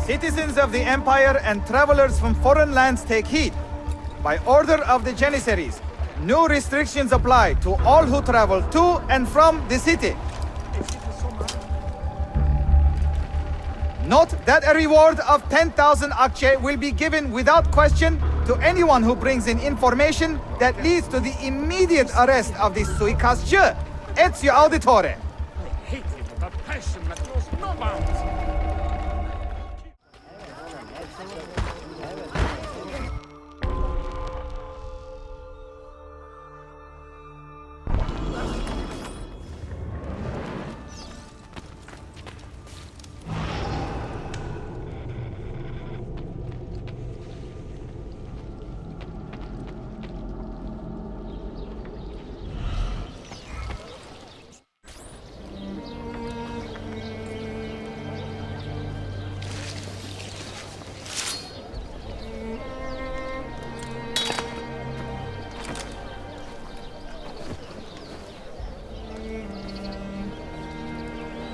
Citizens of the Empire and travelers from foreign lands take heed. By order of the Janissaries, new restrictions apply to all who travel to and from the city. Note that a reward of 10,000 akçe will be given without question to anyone who brings in information that leads to the immediate arrest of the suikastçı, Ezio Auditore. I hate him with a passion that knows no bounds.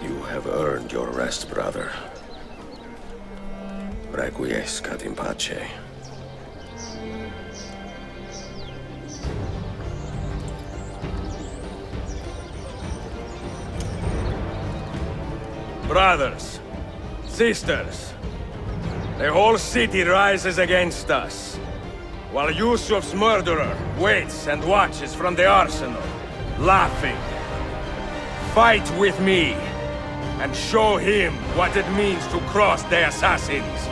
You have earned your rest, brother. Requiescat in pace. Brothers, sisters, the whole city rises against us, while Yusuf's murderer waits and watches from the arsenal, laughing. Fight with me, and show him what it means to cross the assassins.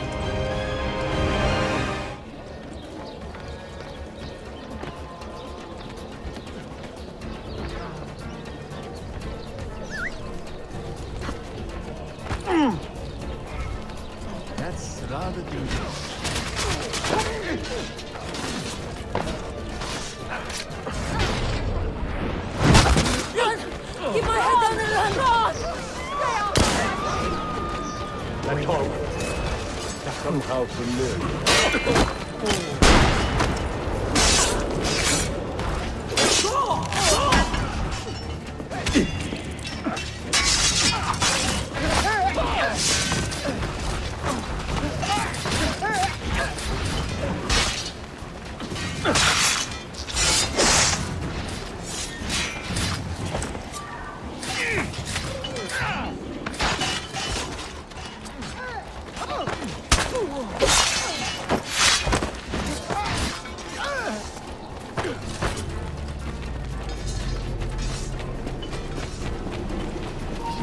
That's rather dangerous. Keep my head down and run! Let go. Somehow familiar.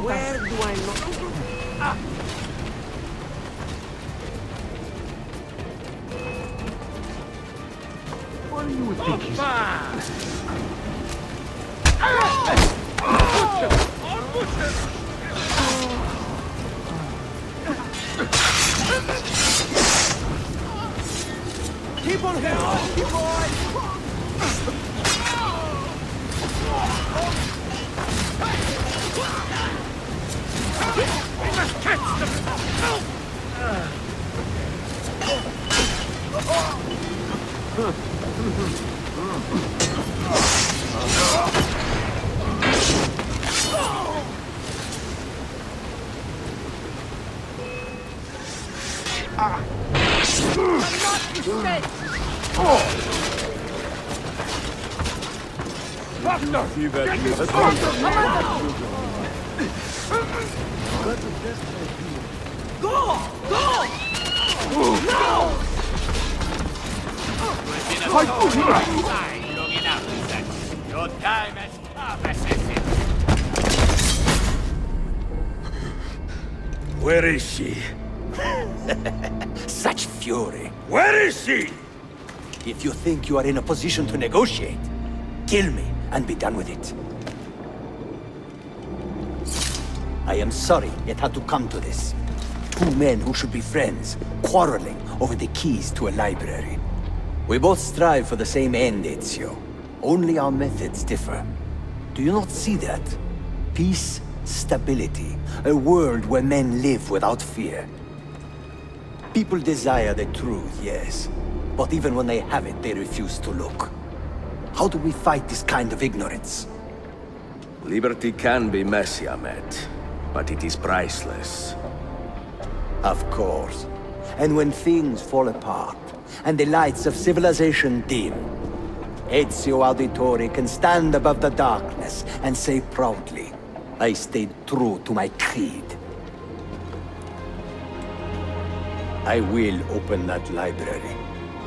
Where do I look? What do you think he's... Keep on going, keep on! We must catch them! Your time has come, assassin. Where is she? Such fury. Where is she? If you think you are in a position to negotiate, kill me and be done with it. I am sorry it had to come to this. Two men who should be friends, quarreling over the keys to a library. We both strive for the same end, Ezio. Only our methods differ. Do you not see that? Peace, stability, a world where men live without fear. People desire the truth, yes. But even when they have it, they refuse to look. How do we fight this kind of ignorance? Liberty can be messy, Ahmed, but it is priceless. Of course. And when things fall apart, and the lights of civilization dim, Ezio Auditore can stand above the darkness and say proudly, I stayed true to my creed. I will open that library,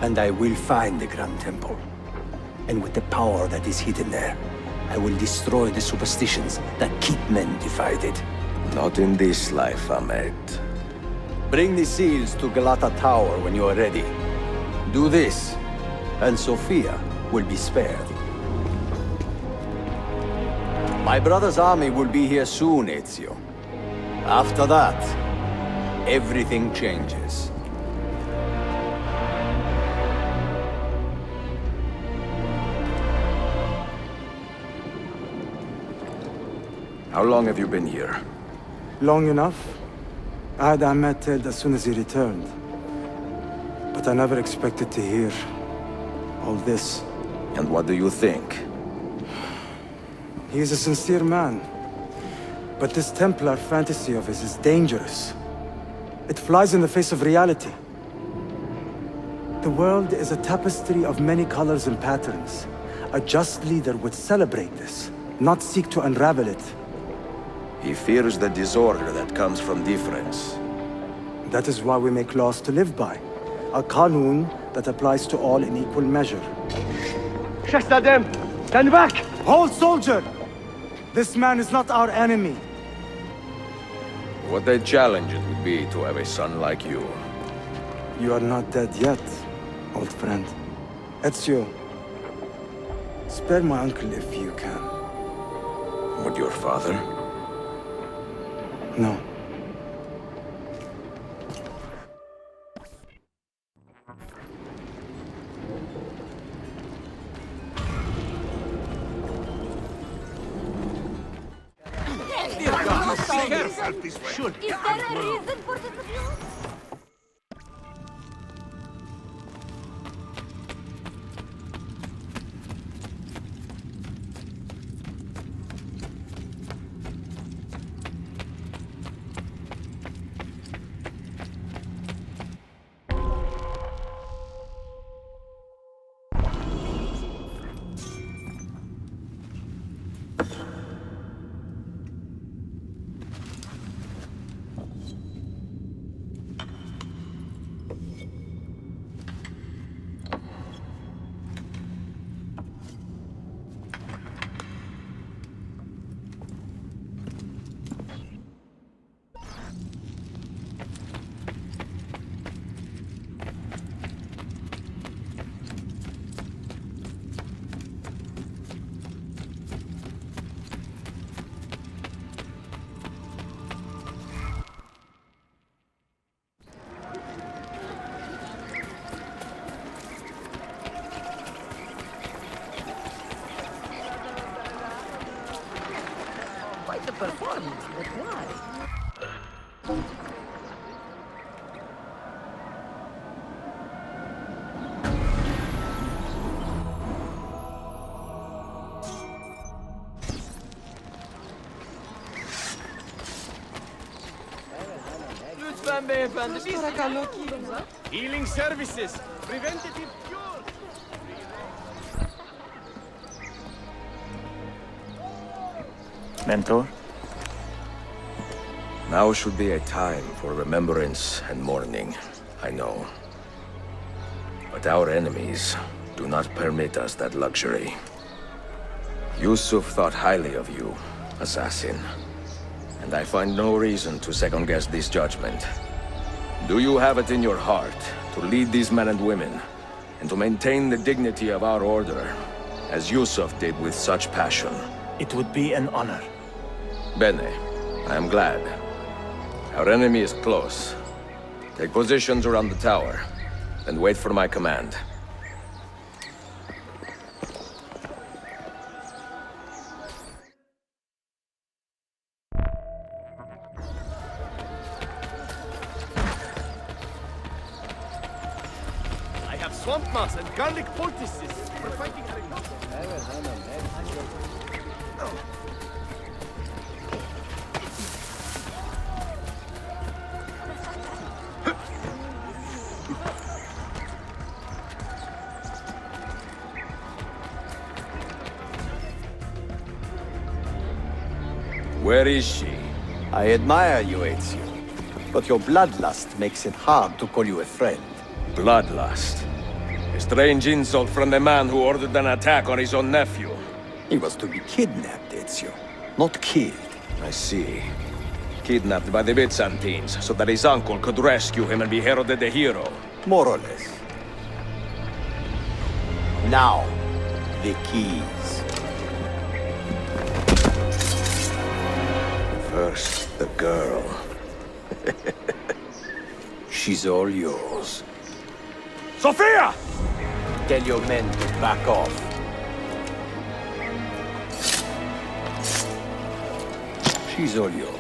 and I will find the Grand Temple. And with the power that is hidden there, I will destroy the superstitions that keep men divided. Not in this life, Ahmed. Bring the seals to Galata Tower when you are ready. Do this, and Sophia will be spared. My brother's army will be here soon, Ezio. After that, everything changes. How long have you been here? Long enough. I had Ahmed killed as soon as he returned. But I never expected to hear all this. And what do you think? He is a sincere man. But this Templar fantasy of his is dangerous. It flies in the face of reality. The world is a tapestry of many colors and patterns. A just leader would celebrate this, not seek to unravel it. He fears the disorder that comes from difference. That is why we make laws to live by. A qanun that applies to all in equal measure. Shahzadem, stand back! Hold, soldier! This man is not our enemy. What a challenge it would be to have a son like you. You are not dead yet, old friend. Ezio, spare my uncle if you can. Would your father? No. Is there a reason for this abuse? Quite the performance, but why? Lütfen beyefendi, Healing services, preventative cure. Mentor? Now should be a time for remembrance and mourning, I know. But our enemies do not permit us that luxury. Yusuf thought highly of you, assassin. And I find no reason to second-guess this judgment. Do you have it in your heart to lead these men and women, and to maintain the dignity of our order, as Yusuf did with such passion? It would be an honor. Bene, I am glad. Our enemy is close. Take positions around the tower, and wait for my command. I have swamp moss and garlic poultices for fighting Where is she? I admire you, Ezio. But your bloodlust makes it hard to call you a friend. Bloodlust. A strange insult from the man who ordered an attack on his own nephew. He was to be kidnapped, Ezio, not killed. I see. Kidnapped by the Byzantines, so that his uncle could rescue him and be heralded a hero. More or less. Now, the keys. First, the girl. She's all yours. Sophia! Tell your men to back off. She's all yours.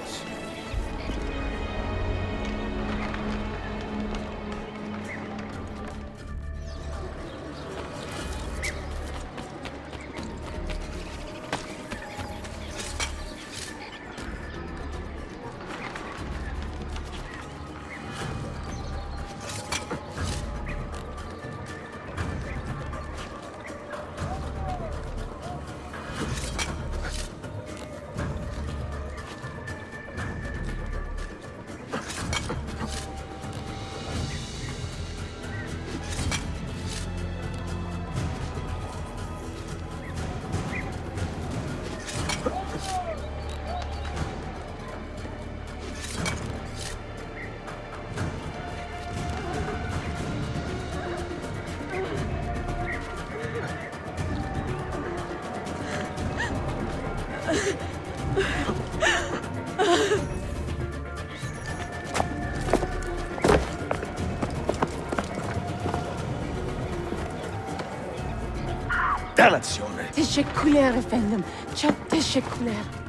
Dannazione! تشكلر يا فندم çok teşekkürler.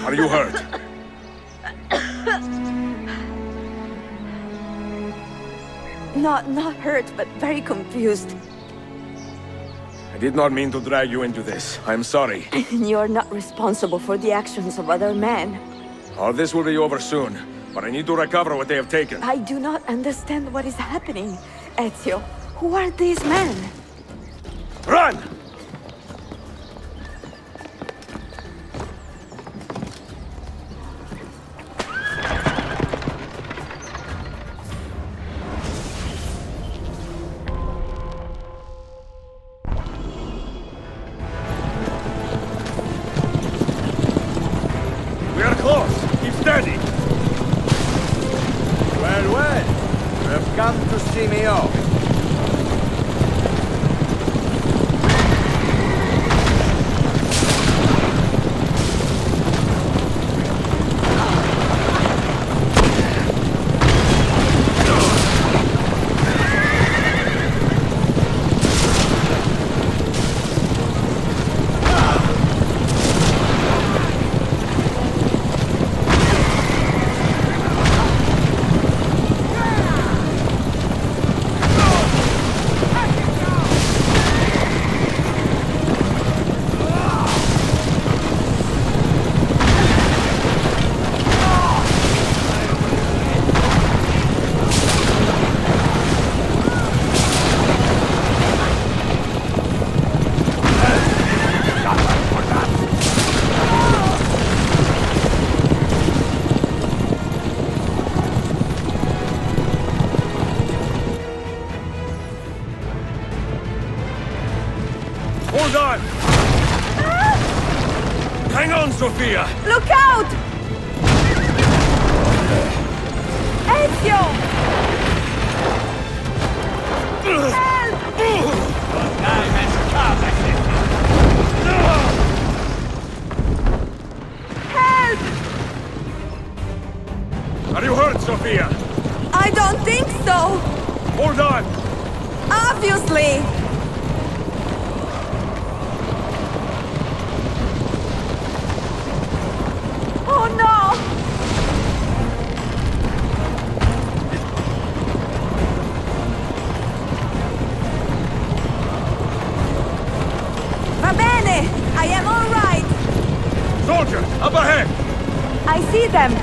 Are you hurt? Not hurt, but very confused. I did not mean to drag you into this. I'm sorry. You're not responsible for the actions of other men. All this will be over soon, but I need to recover what they have taken. I do not understand what is happening. Ezio, who are these men? Run! We are close. Keep steady. Well, well. You have come to see me off. Hold on! Hang on, Sophia! Look out! Ezio! Are you hurt, Sophia? I I don't think so! Hold on! Obviously! Oh no! Va bene! I am all right! Soldiers, up ahead! I see them!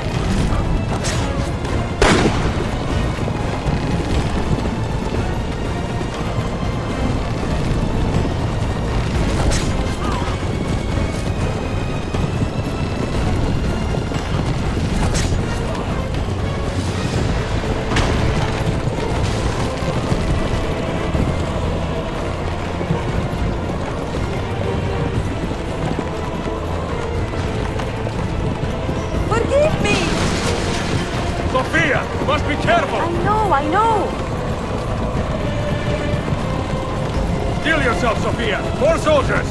Forgive me! Sophia, you must be careful! I know! Steel yourself, Sophia! More soldiers!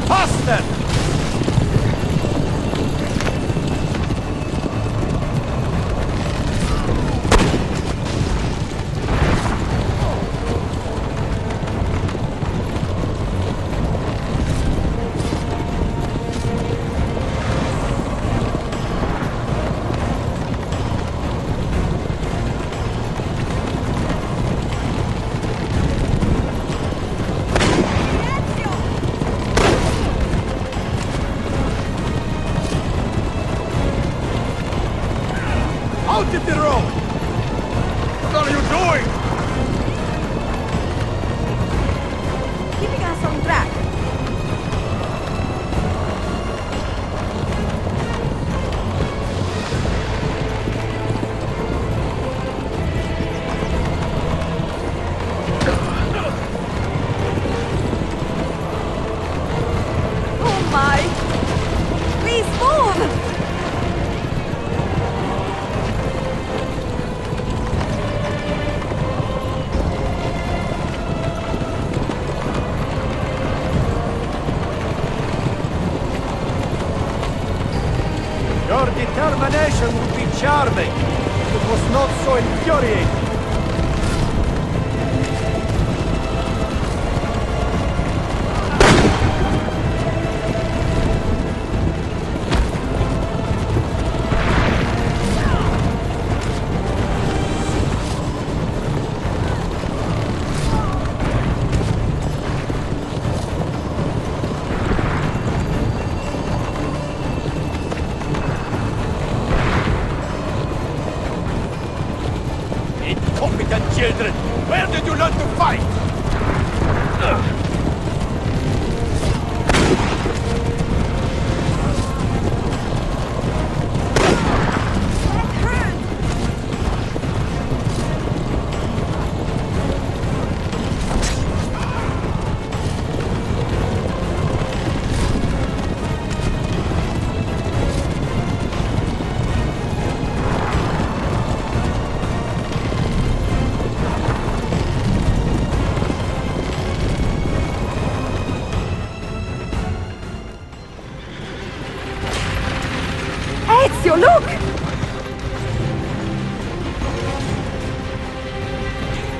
Faster! Out of the road! What are you doing? Keeping us on track. Oh my! Please move! Your determination would be charming. It was not so infuriating. Incompetent children! Where did you learn to fight? Ezio, look!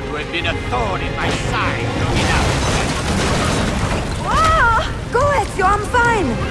You have been a thorn in my side long enough. Ah! Go, Ezio, I'm fine!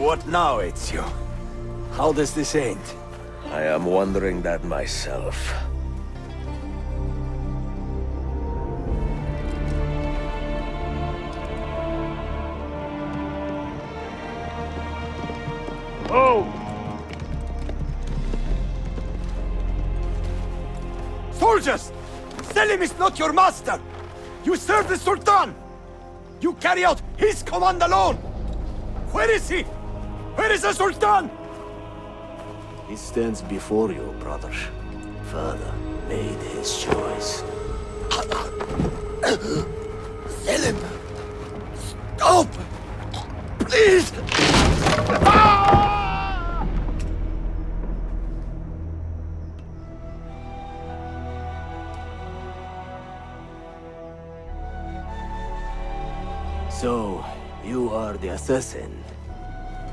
What now, Ezio? How does this end? I am wondering that myself. Oh! Soldiers! Selim is not your master! You serve the Sultan! You carry out his command alone! Where is he? Where is the Sultan? He stands before you, brother. Father made his choice. Selim! Stop! Please! So, you are the assassin.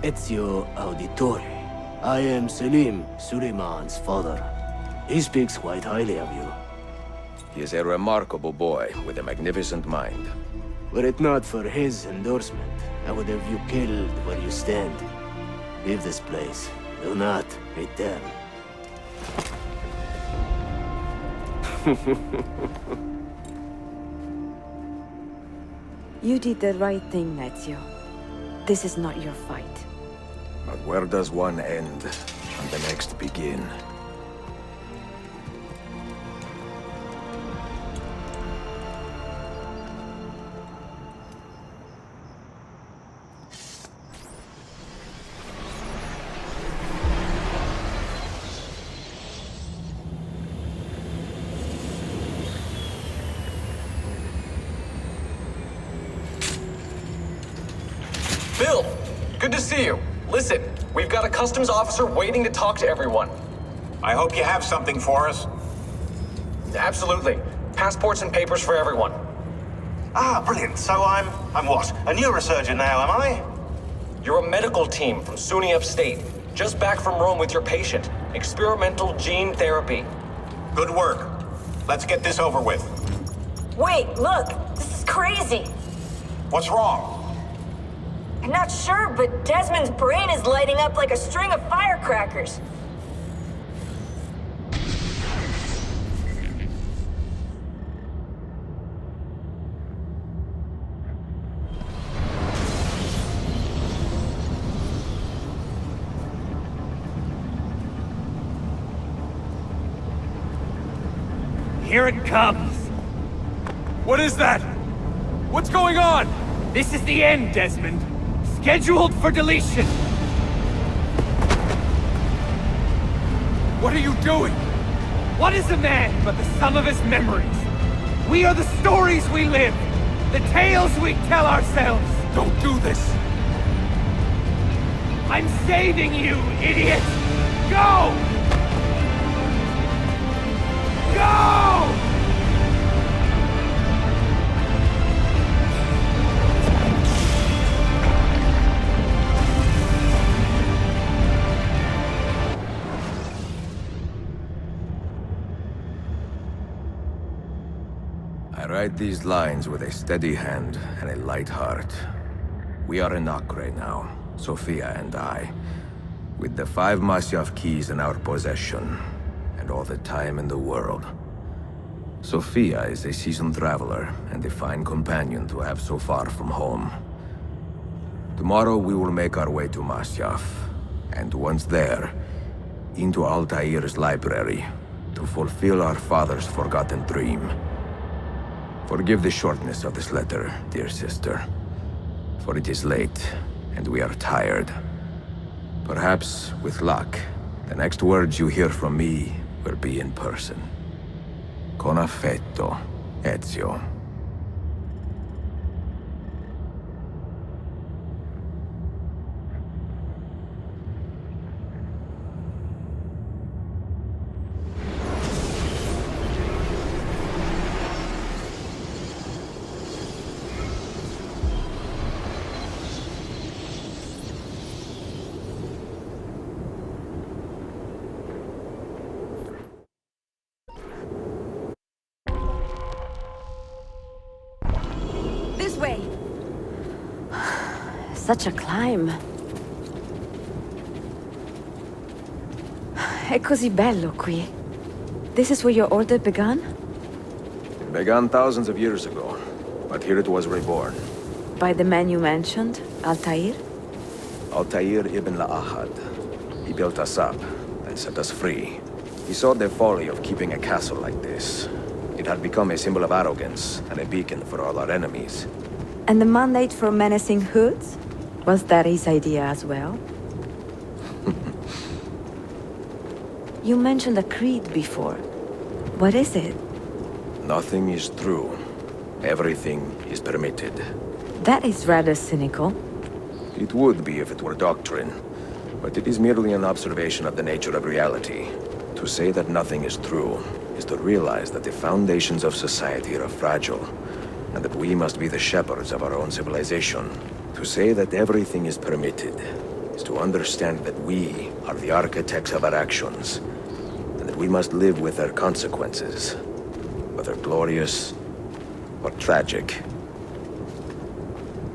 Ezio Auditore. I am Selim, Suleiman's father. He speaks quite highly of you. He is a remarkable boy with a magnificent mind. Were it not for his endorsement, I would have you killed where you stand. Leave this place. Do not return. You did the right thing, Ezio. This is not your fight. But where does one end and the next begin? Bill! Good to see you. Listen, we've got a customs officer waiting to talk to everyone. I hope you have something for us. Absolutely. Passports and papers for everyone. Ah, brilliant. So I'm what? A neurosurgeon now, am I? You're a medical team from SUNY Upstate. Just back from Rome with your patient. Experimental gene therapy. Good work. Let's get this over with. Wait, look! This is crazy! What's wrong? I'm not sure, but Desmond's brain is lighting up like a string of firecrackers. Here it comes! What is that? What's going on? This is the end, Desmond. Scheduled for deletion. What are you doing? What is a man but the sum of his memories? We are the stories we live, the tales we tell ourselves. Don't do this. I'm saving you, idiot! Go! Go! I write these lines with a steady hand and a light heart. We are in Acre now, Sofia and I, with the 5 Masyaf keys in our possession, and all the time in the world. Sofia is a seasoned traveler, and a fine companion to have so far from home. Tomorrow we will make our way to Masyaf, and once there, into Altair's library, to fulfill our father's forgotten dream. Forgive the shortness of this letter, dear sister, for it is late, and we are tired. Perhaps, with luck, the next words you hear from me will be in person. Con affetto, Ezio. Such a climb. è così bello qui. This is where your order began? It began thousands of years ago, but here it was reborn. By the man you mentioned, Altair? Altair ibn La'ahad. He built us up, and set us free. He saw the folly of keeping a castle like this. It had become a symbol of arrogance, and a beacon for all our enemies. And the mandate for menacing hoods? Was that his idea as well? You mentioned a creed before. What is it? Nothing is true. Everything is permitted. That is rather cynical. It would be if it were doctrine, but it is merely an observation of the nature of reality. To say that nothing is true is to realize that the foundations of society are fragile, and that we must be the shepherds of our own civilization. To say that everything is permitted is to understand that we are the architects of our actions, and that we must live with their consequences, whether glorious or tragic.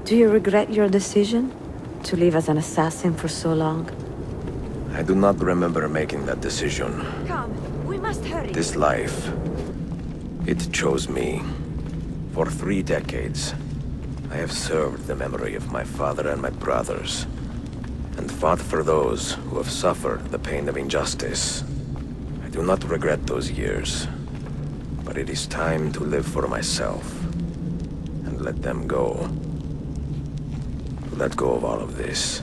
Do you regret your decision to live as an assassin for so long? I do not remember making that decision. Come, we must hurry. This life, it chose me. For 3 decades, I have served the memory of my father and my brothers, and fought for those who have suffered the pain of injustice. I do not regret those years, but it is time to live for myself, and let them go. Let go of all of this.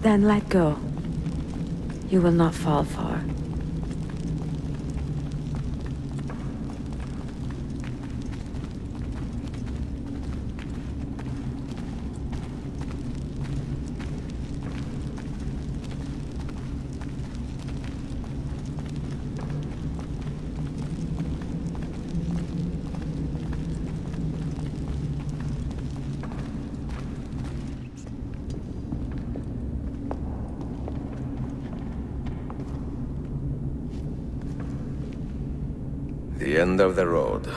Then let go. You will not fall far. The end of the road.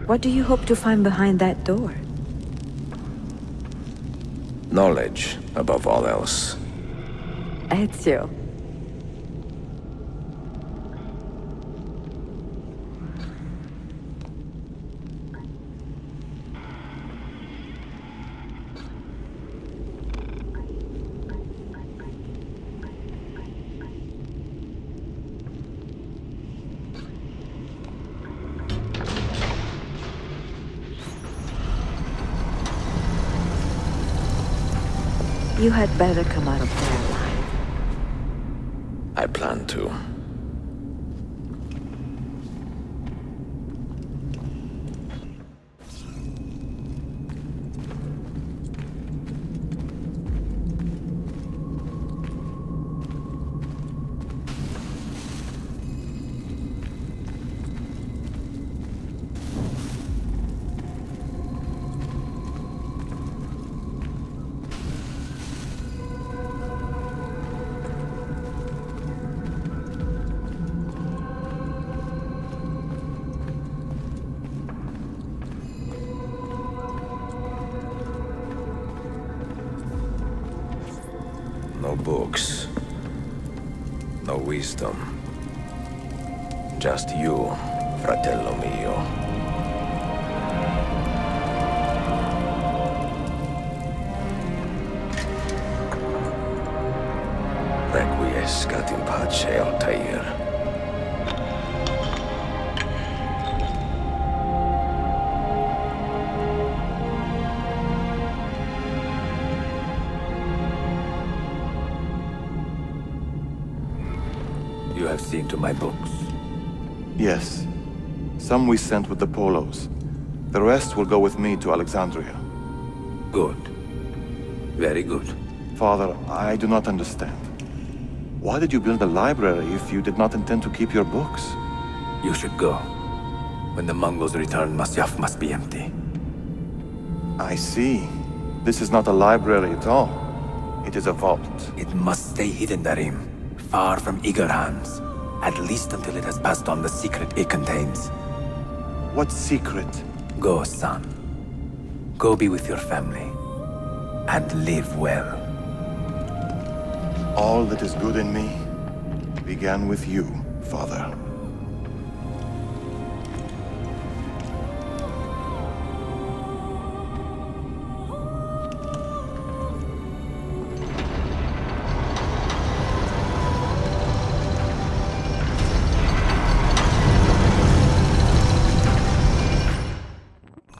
What do you hope to find behind that door? Knowledge, above all else. Ezio. You had better come out of there alive. I plan to. No books. No wisdom. Just you, fratello mio. Requiescat in pace, Altair. You have seen to my books? Yes. Some we sent with the Polos. The rest will go with me to Alexandria. Good. Very good. Father, I do not understand. Why did you build a library if you did not intend to keep your books? You should go. When the Mongols return, Masyaf must be empty. I see. This is not a library at all. It is a vault. It must stay hidden, Darim. far from eager hands. At least until it has passed on the secret it contains. What secret? Go, son. Go be with your family. And live well. All that is good in me began with you, Father.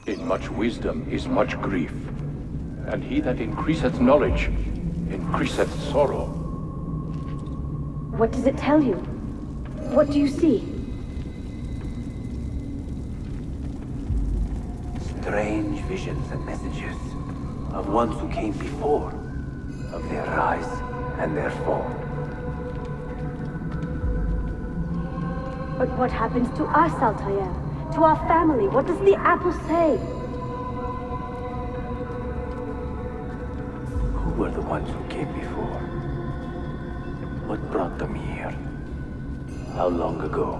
In much wisdom is much grief, and he that increaseth knowledge increaseth sorrow. What does it tell you? What do you see? Strange visions and messages of ones who came before, of their rise and their fall. But what happens to us, Altair? To our family? What does the apple say? Who were the ones who came before? What brought them here? How long ago?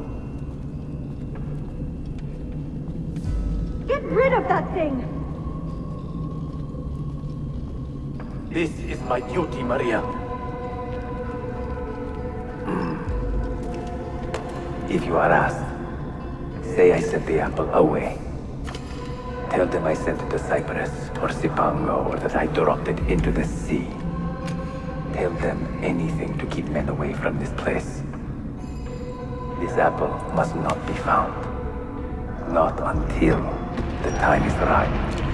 Get rid of that thing! This is my duty, Maria. If you are asked, say I sent the apple away. Tell them I sent it to Cyprus or Cipango, or that I dropped it into the sea. Tell them anything to keep men away from this place. This apple must not be found. Not until the time is right.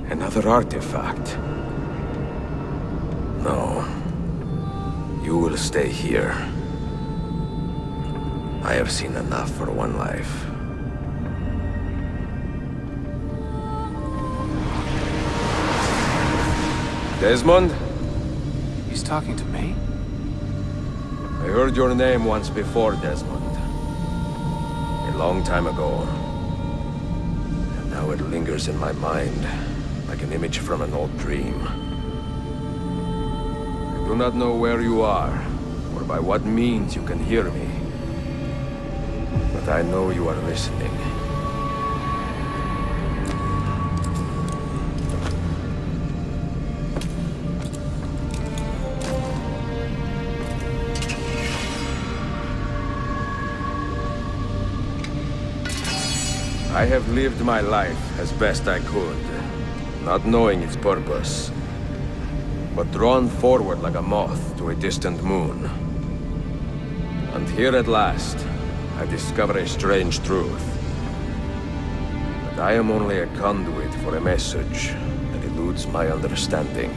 Another artifact. No. You will stay here. I have seen enough for one life. Desmond? He's talking to me? I heard your name once before, Desmond. A long time ago. And now it lingers in my mind, like an image from an old dream. I do not know where you are, or by what means you can hear me. But I know you are listening. I have lived my life as best I could, not knowing its purpose, but drawn forward like a moth to a distant moon. And here at last, I discover a strange truth. That I am only a conduit for a message that eludes my understanding.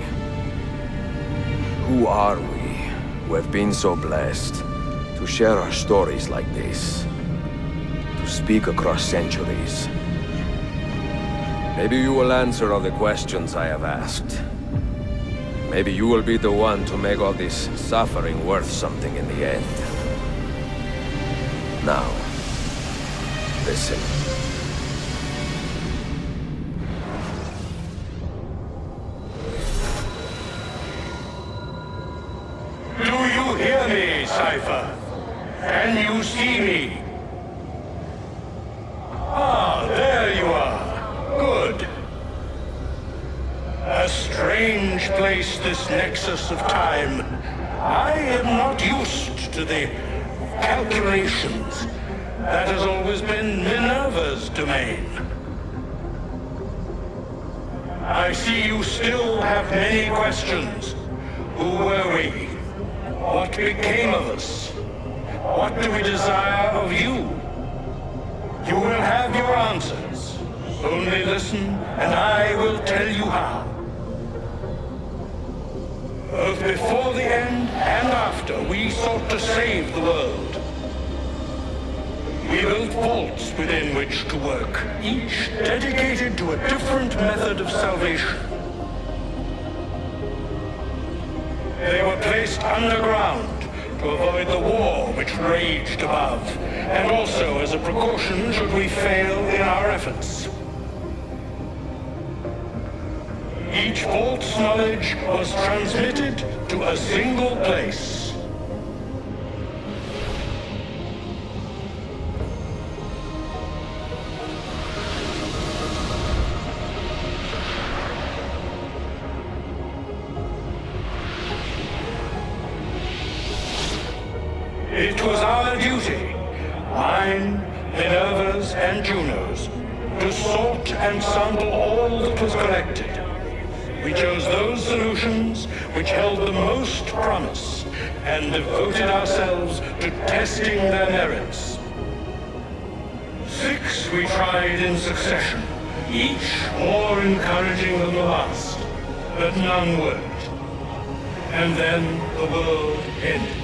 Who are we, who have been so blessed, to share our stories like this? To speak across centuries? Maybe you will answer all the questions I have asked. Maybe you will be the one to make all this suffering worth something in the end. Now, listen. Cypher? Can you see me? Ah, there you are. Good. A strange place, this nexus of time. I am not used to the calculations. That has always been Minerva's domain. I see you still have many questions. Who were we? What became of us? What do we desire of you? You will have your answers. Only listen, and I will tell you how. Both before the end and after, we sought to save the world. We built vaults within which to work, each dedicated to a different method of salvation. They were placed underground to avoid the war which raged above, and also as a precaution should we fail in our efforts. Each vault's knowledge was transmitted to a single place. It was our duty, mine, Minerva's, and Juno's, to sort and sample all that was collected. We chose those solutions which held the most promise, and devoted ourselves to testing their merits. 6 we tried in succession, each more encouraging than the last, but none worked. And then the world ended.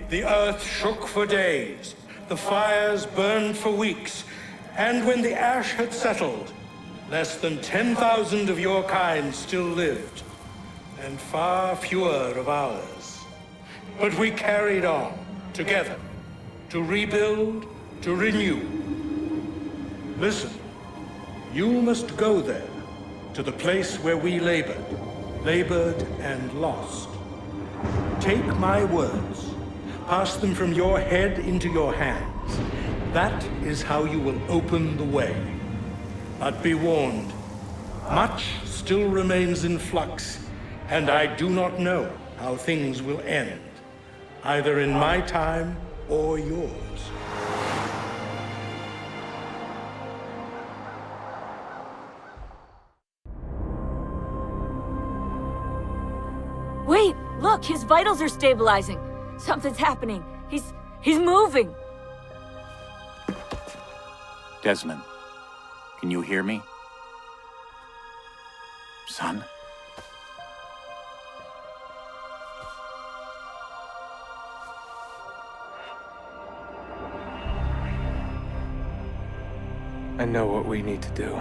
The earth shook for days, the fires burned for weeks, and when the ash had settled, less than 10,000 of your kind still lived, and far fewer of ours. But we carried on, together, to rebuild, to renew. Listen, you must go there, to the place where we labored and lost. Take my words. Pass them from your head into your hands. That is how you will open the way. But be warned, much still remains in flux, and I do not know how things will end, either in my time or yours. Wait, look, his vitals are stabilizing. Something's happening. He's moving. Desmond, can you hear me? Son? I know what we need to do.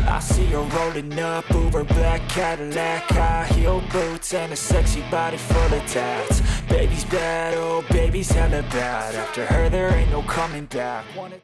I see her rolling up, Uber black Cadillac, high heel boots and a sexy body full of tats. Baby's bad, oh baby's hella bad. After her there ain't no coming back.